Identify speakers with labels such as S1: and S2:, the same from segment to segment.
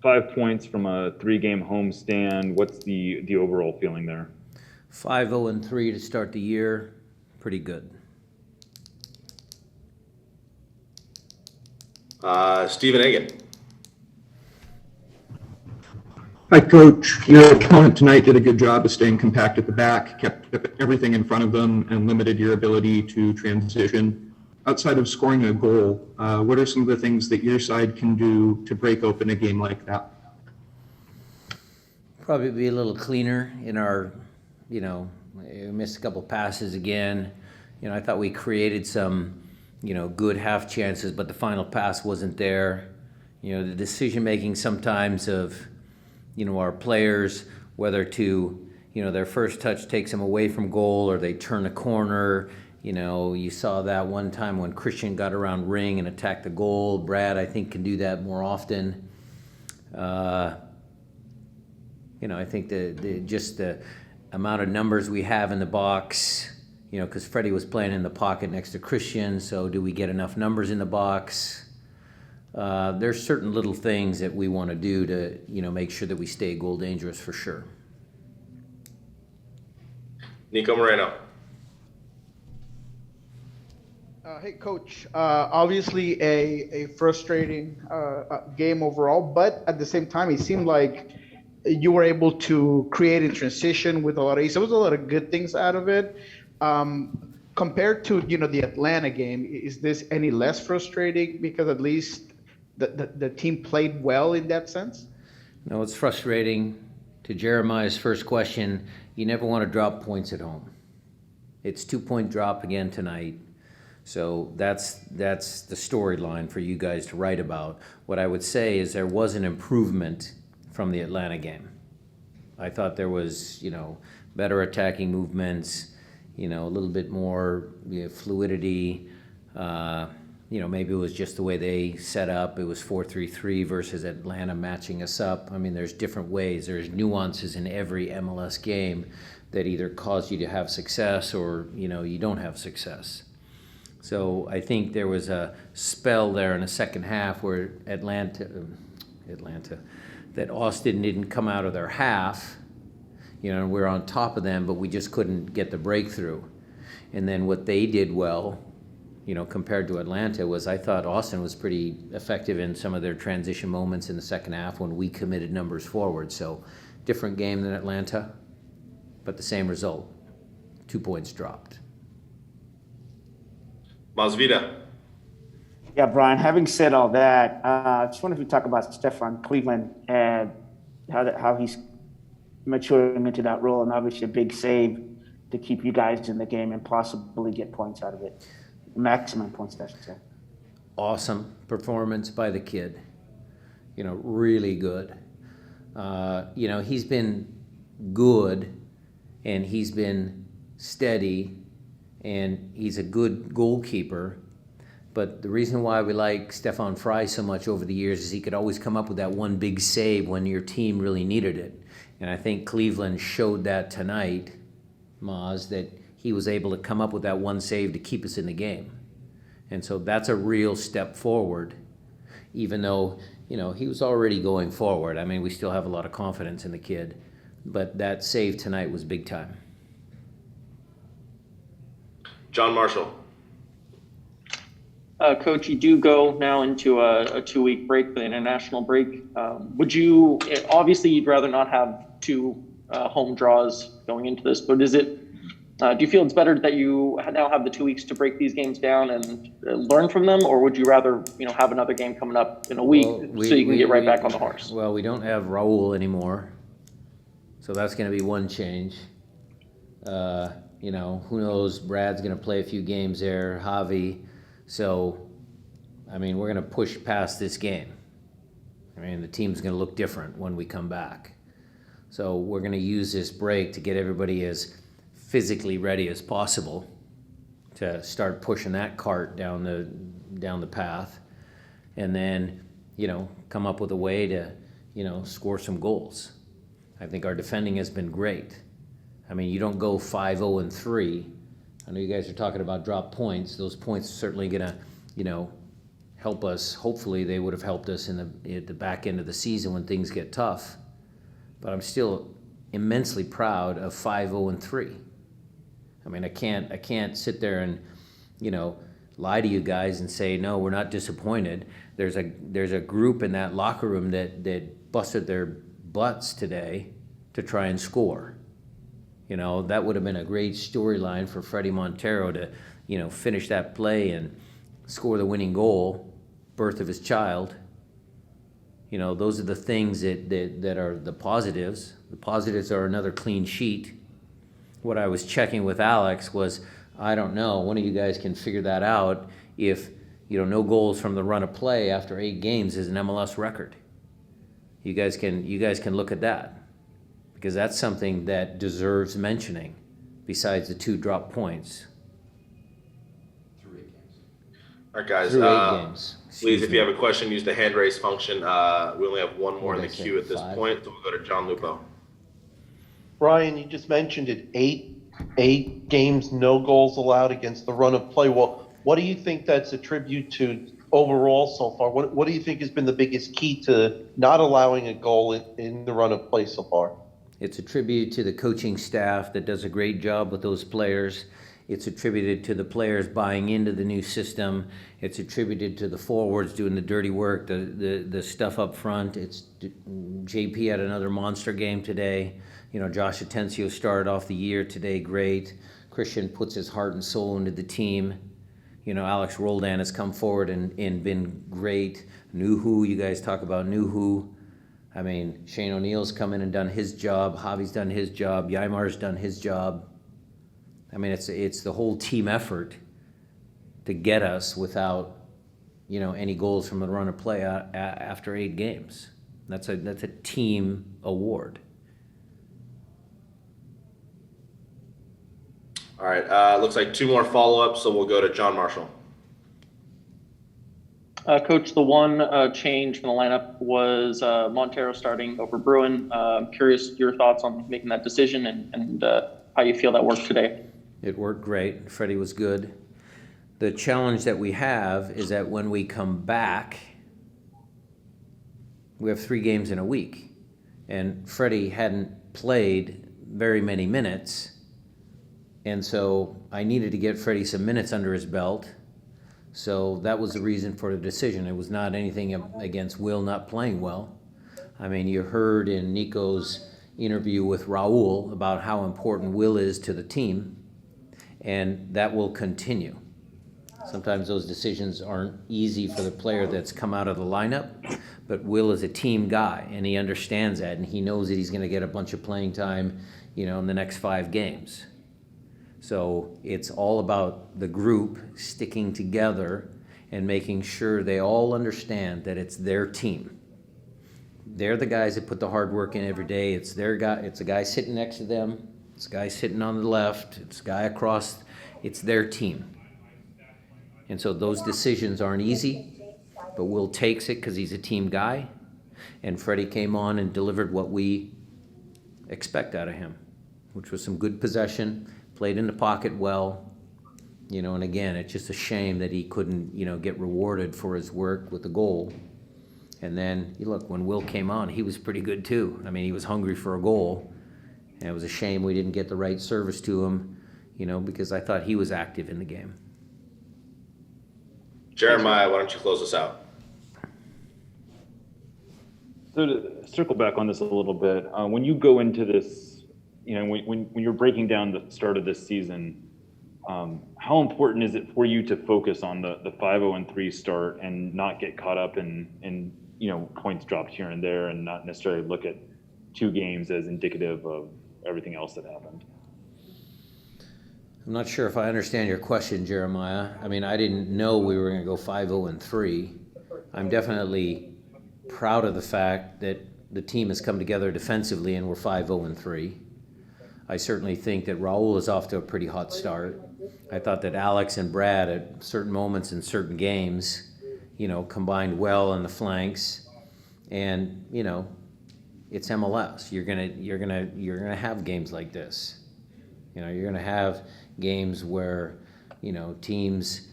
S1: 5 points from a 3-game homestand. What's the overall feeling there?
S2: 5-0-3 to start the year, pretty good.
S3: Stephen Egan.
S4: Hi, Coach. Your opponent tonight did a good job of staying compact at the back, kept everything in front of them, and limited your ability to transition. Outside of scoring a goal, what are some of the things that your side can do to break open a game like that?
S2: Probably be a little cleaner in our, we missed a couple passes again. I thought we created some, good half chances, but the final pass wasn't there. The decision making sometimes of, our players, whether to, their first touch takes them away from goal or they turn a corner. You saw that one time when Christian got around ring and attacked the goal. Brad, I think, can do that more often. I think the amount of numbers we have in the box, because Freddie was playing in the pocket next to Christian, so do we get enough numbers in the box? There's certain little things that we want to do to, make sure that we stay goal dangerous for sure.
S3: Nico Moreno.
S5: Hey, Coach. Obviously, a frustrating game overall, but at the same time, it seemed like you were able to create in transition with a lot of ease. There was a lot of good things out of it. Compared to the Atlanta game, is this any less frustrating because at least the team played well in that sense?
S2: No, it's frustrating. To Jeremiah's first question, you never want to drop points at home. It's 2-point drop again tonight. So that's the storyline for you guys to write about. What I would say is there was an improvement from the Atlanta game. I thought there was, better attacking movements, a little bit more fluidity. Maybe it was just the way they set up. It was 4-3-3 versus Atlanta matching us up. I mean, there's different ways. There's nuances in every MLS game that either cause you to have success or, you don't have success. So I think there was a spell there in the second half where that Austin didn't come out of their half. We're on top of them, but we just couldn't get the breakthrough. And then what they did well, compared to Atlanta, was I thought Austin was pretty effective in some of their transition moments in the second half when we committed numbers forward. So different game than Atlanta, but the same result, 2 points dropped.
S3: Masvida.
S6: Yeah, Brian, having said all that, I just wonder if you talk about Stefan Cleveland and how he's maturing into that role, and obviously a big save to keep you guys in the game and possibly get points out of it. Maximum points, I should say.
S2: Awesome performance by the kid. Really good. He's been good and he's been steady and he's a good goalkeeper. But the reason why we like Stefan Fry so much over the years is he could always come up with that one big save when your team really needed it. And I think Cleveland showed that tonight, Maz, that he was able to come up with that one save to keep us in the game. And so that's a real step forward, even though, he was already going forward. I mean, we still have a lot of confidence in the kid. But that save tonight was big time.
S3: John Marshall.
S7: Coach, you do go now into a 2-week break, the international break. Obviously you'd rather not have two home draws going into this, but do you feel it's better that you now have the 2 weeks to break these games down and learn from them, or would you rather, have another game coming up in a week so you can get right back on the horse?
S2: Well, we don't have Raul anymore, so that's going to be one change. Who knows? Brad's going to play a few games there, Javi. So, we're going to push past this game. The team's going to look different when we come back. So we're going to use this break to get everybody as physically ready as possible to start pushing that cart down the path, and then come up with a way to score some goals. I think our defending has been great. You don't go 5-0-3. I know you guys are talking about drop points. Those points are certainly gonna help us. Hopefully they would have helped us at the back end of the season when things get tough. But I'm still immensely proud of 5-0-3. I mean, I can't sit there and, lie to you guys and say, no, we're not disappointed. There's a group in that locker room that busted their butts today to try and score. That would have been a great storyline for Freddie Montero to, finish that play and score the winning goal, birth of his child. Those are the things that are the positives. The positives are another clean sheet. What I was checking with Alex was, I don't know, one of you guys can figure that out, if, no goals from the run of play after 8 games is an MLS record. You guys can look at that, because that's something that deserves mentioning besides the 2 drop points.
S3: All right, guys.
S2: Through 8 games.
S3: Please, if you have a question, use the hand raise function. We only have one more in the queue at this
S2: 5?
S3: point, so we'll go to John Lupo.
S8: Brian, you just mentioned it, eight games, no goals allowed against the run of play. Well, what do you think that's a tribute to overall so far? What do you think has been the biggest key to not allowing a goal in the run of play so far?
S2: It's a tribute to the coaching staff that does a great job with those players. It's attributed to the players buying into the new system. It's attributed to the forwards doing the dirty work, the stuff up front. JP had another monster game today. Josh Atencio started off the year today great. Christian puts his heart and soul into the team. Alex Roldan has come forward and been great. Nuhu, you guys talk about Nuhu. I mean, Shane O'Neill's come in and done his job. Javi's done his job. Yaimar's done his job. I mean, it's the whole team effort to get us without, any goals from the run of play after 8 games. That's a team award.
S3: All right, looks like 2 more follow-ups, so we'll go to John Marshall.
S7: Coach, the one change from the lineup was Montero starting over Bruin. I'm curious your thoughts on making that decision and how you feel that worked today.
S2: It worked great. Freddie was good. The challenge that we have is that when we come back, we have 3 games in a week. And Freddie hadn't played very many minutes. And so I needed to get Freddie some minutes under his belt. So that was the reason for the decision. It was not anything against Will not playing well. I mean, you heard in Nico's interview with Raul about how important Will is to the team, and that will continue. Sometimes those decisions aren't easy for the player that's come out of the lineup, but Will is a team guy, and he understands that, and he knows that he's going to get a bunch of playing time, in the next 5 games. So it's all about the group sticking together and making sure they all understand that it's their team. They're the guys that put the hard work in every day. It's their guy. It's a guy sitting next to them. It's a guy sitting on the left. It's a guy across. It's their team. And so those decisions aren't easy, but Will takes it because he's a team guy. And Freddie came on and delivered what we expect out of him, which was some good possession. Played in the pocket well, and again, it's just a shame that he couldn't, get rewarded for his work with the goal. And then, you look, when Will came on, he was pretty good too. I mean, he was hungry for a goal, and it was a shame we didn't get the right service to him, because I thought he was active in the game.
S3: Jeremiah, why don't you close us out?
S1: So to circle back on this a little bit, when you go into this, when you're breaking down the start of this season, how important is it for you to focus on the 5-0-3 start and not get caught up in points dropped here and there, and not necessarily look at 2 games as indicative of everything else that happened?
S2: I'm not sure if I understand your question, Jeremiah. I mean, I didn't know we were going to go 5-0-3. I'm definitely proud of the fact that the team has come together defensively and we're 5-0-3. I certainly think that Raul is off to a pretty hot start. I thought that Alex and Brad at certain moments in certain games, combined well on the flanks. And, it's MLS. You're gonna have games like this. You're gonna have games where, teams,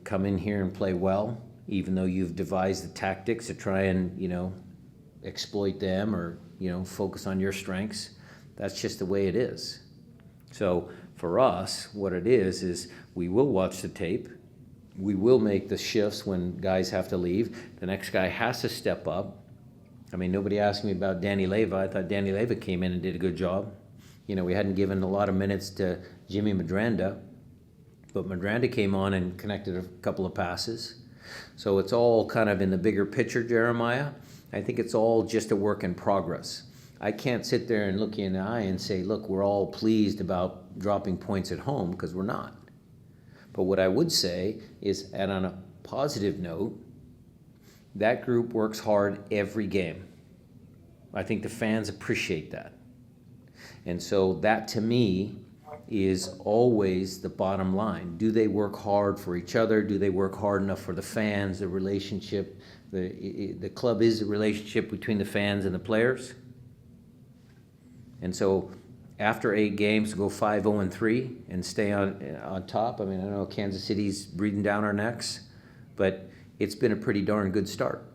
S2: come in here and play well, even though you've devised the tactics to try and, exploit them or, focus on your strengths. That's just the way it is. So for us, what it is we will watch the tape. We will make the shifts when guys have to leave. The next guy has to step up. I mean, nobody asked me about Danny Leyva. I thought Danny Leyva came in and did a good job. We hadn't given a lot of minutes to Jimmy Medranda, but Medranda came on and connected a couple of passes. So it's all kind of in the bigger picture, Jeremiah. I think it's all just a work in progress. I can't sit there and look you in the eye and say, look, we're all pleased about dropping points at home, because we're not. But what I would say is, and on a positive note, that group works hard every game. I think the fans appreciate that. And so that, to me, is always the bottom line. Do they work hard for each other? Do they work hard enough for the fans, the relationship? The club is a relationship between the fans and the players. And so after 8 games, to go 5-0-3 and stay on top. I mean, I know Kansas City's breathing down our necks, but it's been a pretty darn good start.